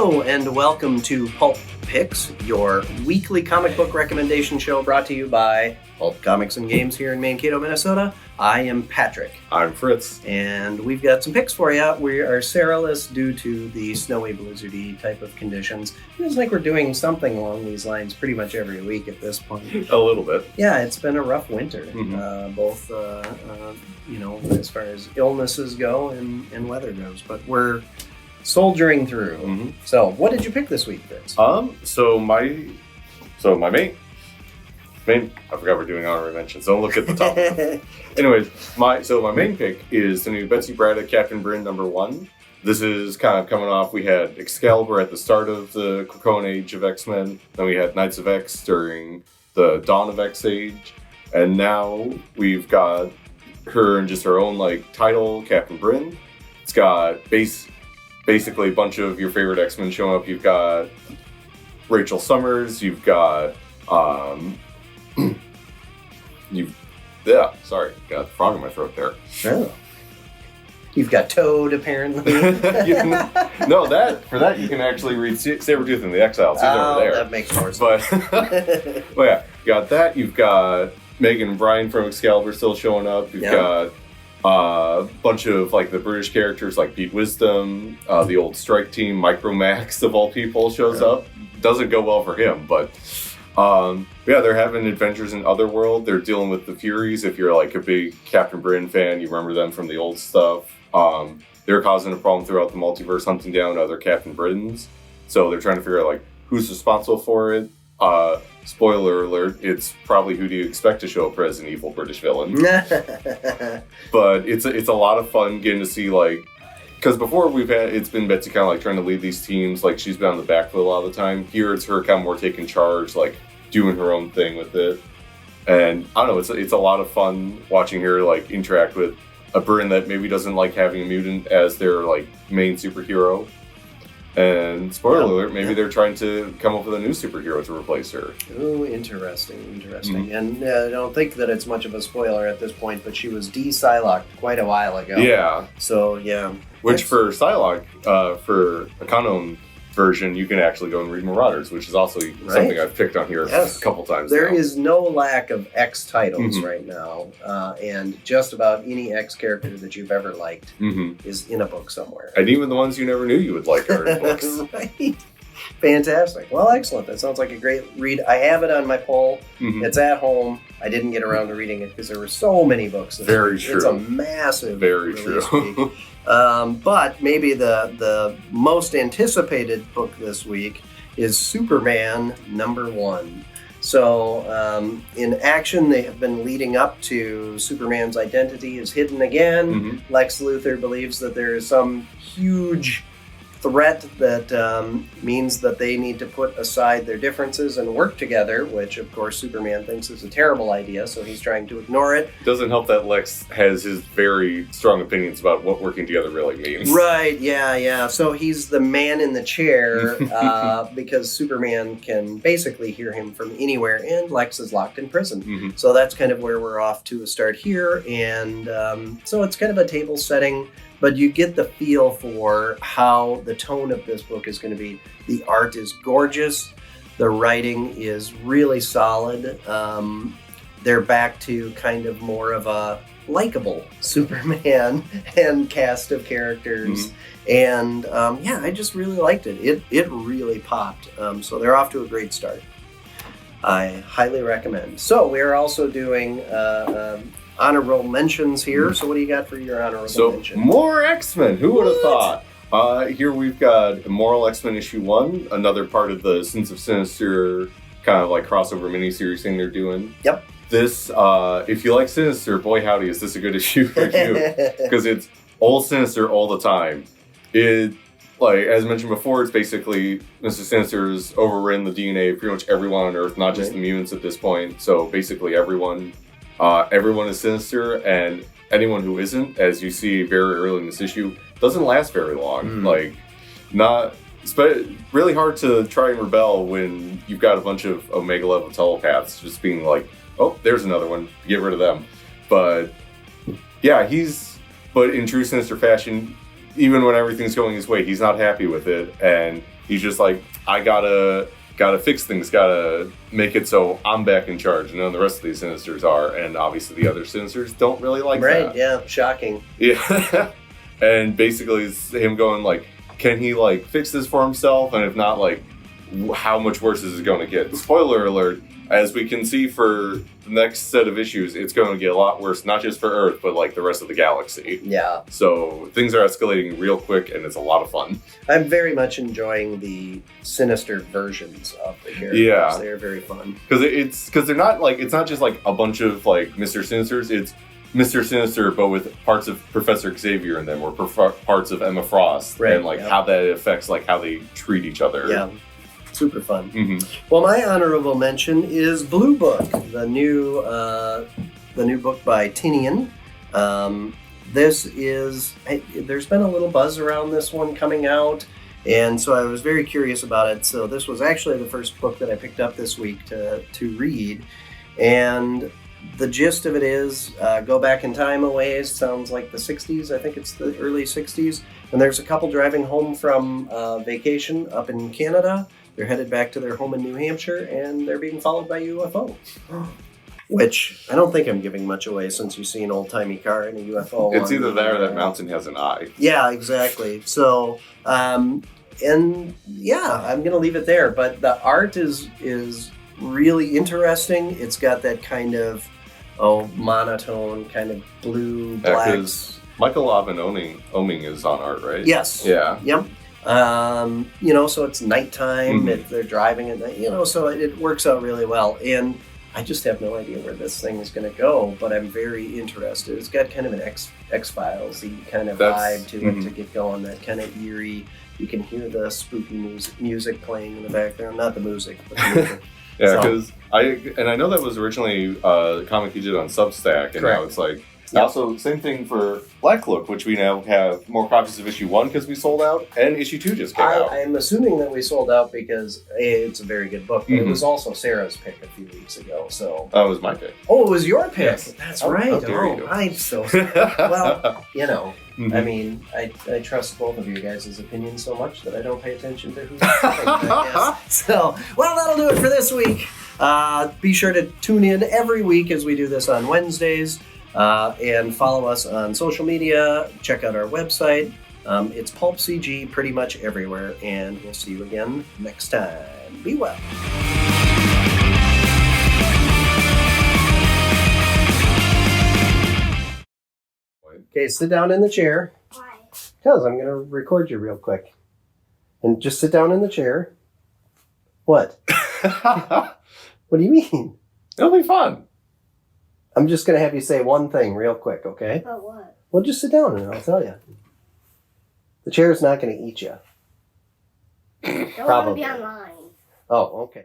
Hello and welcome to Pulp Picks, your weekly comic book recommendation show brought to you by Pulp Comics and Games here in Mankato, Minnesota. I am Patrick. I'm Fritz. And we've got some picks for you. We are Sarah-less due to the snowy, blizzardy type of conditions. It feels like we're doing something along these lines pretty much every week at this point. A little bit. Yeah, it's been a rough winter, both as far as illnesses go and weather goes. But we're soldiering through. So, what did you pick this week, Fritz? So my main, I forgot we're doing honorary mentions. Don't look at the top. Anyways, my main pick is the new Betsy Braddock Captain Britain #1. This is kind of coming off. We had Excalibur at the start of the Krakoan Age of X-Men. Then we had Knights of X during the Dawn of X Age, and now we've got her in just her own title, Captain Britain. It's got basically a bunch of your favorite X-Men showing up. You've got Rachel Summers, you've got got a frog in my throat there. Oh. You've got Toad, apparently. No, you can actually read Sabretooth and the Exiles. He's over there. That makes more sense. But, well, yeah, you got that. You've got Megan and Brian from Excalibur still showing up. You've got a bunch of the British characters like Pete Wisdom, the old Strike Team, Micro Max of all people shows up. Doesn't go well for him, but they're having adventures in Otherworld. They're dealing with the Furies. If you're a big Captain Britain fan, you remember them from the old stuff. They're causing a problem throughout the multiverse, hunting down other Captain Britons. So they're trying to figure out who's responsible for it. Spoiler alert, it's probably who do you expect to show up as an evil British villain. But it's a lot of fun getting to see because before it's been Betsy kind of trying to lead these teams, she's been on the back foot a lot of the time. Here it's her kind of more taking charge, doing her own thing with it. And I don't know, it's a lot of fun watching her interact with a Britain that maybe doesn't like having a mutant as their main superhero. And spoiler alert, maybe they're trying to come up with a new superhero to replace her. Oh, interesting. And I don't think that it's much of a spoiler at this point, but she was de-Psylocke quite a while ago. Yeah. So, yeah. Which for Psylocke, for a Kanon version, you can actually go and read Marauders, which is also something I've picked on here a couple times There now. is no lack of X titles right now, and just about any X character that you've ever liked is in a book somewhere. And even the ones you never knew you would like are in books. Right. Fantastic. Well, excellent. That sounds like a great read. I have it on my pull. It's at home. I didn't get around to reading it because there were so many books. Very true. It's a massive release week. But maybe the most anticipated book this week is Superman #1. So in action, they have been leading up to Superman's identity is hidden again. Lex Luthor believes that there is some huge threat that means that they need to put aside their differences and work together, which of course Superman thinks is a terrible idea, so he's trying to ignore it. Doesn't help that Lex has his very strong opinions about what working together really means. Right, yeah. So he's the man in the chair because Superman can basically hear him from anywhere, and Lex is locked in prison. So that's kind of where we're off to a start here, and so it's kind of a table setting. But you get the feel for how the tone of this book is going to be. The art is gorgeous. The writing is really solid. They're back to kind of more of a likable Superman and cast of characters. And I just really liked it. It really popped. So they're off to a great start. I highly recommend. So we're also doing honorable mentions here. So what do you got for your honorable mention? More X-Men. Who would have thought? Here we've got Immortal X-Men #1, another part of the Sins of Sinister kind of crossover miniseries thing they're doing. Yep. This, if you like Sinister, boy howdy, is this a good issue for you? Because it's all Sinister all the time. It, as mentioned before, it's basically Mr. Sinister's overridden the DNA of pretty much everyone on Earth, not just the mutants at this point. So basically everyone is Sinister, and anyone who isn't, as you see very early in this issue, doesn't last very long. It's really hard to try and rebel when you've got a bunch of Omega level telepaths just being oh, there's another one, get rid of them. But yeah, but in true Sinister fashion, even when everything's going his way, he's not happy with it, and He's just like, I gotta fix things, gotta make it so I'm back in charge, and none of the rest of these Sinisters are, and obviously the other Sinisters don't really like that. Right, yeah, shocking. Yeah. And basically it's him going like, can he like fix this for himself? And if not, like, how much worse is it going to get? Spoiler alert, as we can see for the next set of issues, it's going to get a lot worse, not just for Earth, but like the rest of the galaxy. Yeah. So things are escalating real quick, and it's a lot of fun. I'm very much enjoying the Sinister versions of the characters. Yeah. They're very fun. Because they're not like, it's not just like a bunch of like Mr. Sinisters, it's Mr. Sinister, but with parts of Professor Xavier in them, or parts of Emma Frost, right, and like how that affects like how they treat each other. Yeah, super fun. Mm-hmm. Well, my honorable mention is Blue Book, the new book by Tinian. There's been a little buzz around this one coming out, and so I was very curious about it. So this was actually the first book that I picked up this week to read, and the gist of it is, go back in time a ways, sounds like the 60s, I think it's the early 60s, and there's a couple driving home from vacation up in Canada. They're headed back to their home in New Hampshire, and they're being followed by a UFO. Which, I don't think I'm giving much away since you see an old-timey car and a UFO. It's either that or that mountain has an eye. Yeah, exactly. So, and yeah, I'm going to leave it there, but the art is really interesting. It's got that kind of monotone, kind of blue, black. Because Michael Oming is on art, right? Yes. Yeah. Yep. So it's nighttime. Mm-hmm. They're driving at night. So it works out really well. And I just have no idea where this thing is going to go, but I'm very interested. It's got kind of an X-Files-y kind of vibe to it to get going. That kind of eerie. You can hear the spooky music playing in the background. Not the music, but the music. Yeah, because I know that was originally a comic he did on Substack, and Correct. now it's like, Yep. Also same thing for Black Cloak, which we now have more copies of issue 1 because we sold out, and issue 2 just came out. I'm assuming that we sold out because it's a very good book, but it was also Sarah's pick a few weeks ago. So that was my pick. Oh, it was your pick. Yes. That's How right. dare you. I'm so well. Mm-hmm. I mean, I trust both of you guys' opinions so much that I don't pay attention to who's picking, I guess. So, well, that'll do it for this week. Be sure to tune in every week as we do this on Wednesdays. And follow us on social media. Check out our website. It's Pulp CG pretty much everywhere. And we'll see you again next time. Be well. Okay, sit down in the chair. Why? Because I'm going to record you real quick. And just sit down in the chair. What? What do you mean? It'll be fun. I'm just going to have you say one thing real quick, okay? About what? Well, just sit down and I'll tell you. The chair is not going to eat you. Don't want to Probably. be online. Oh, okay.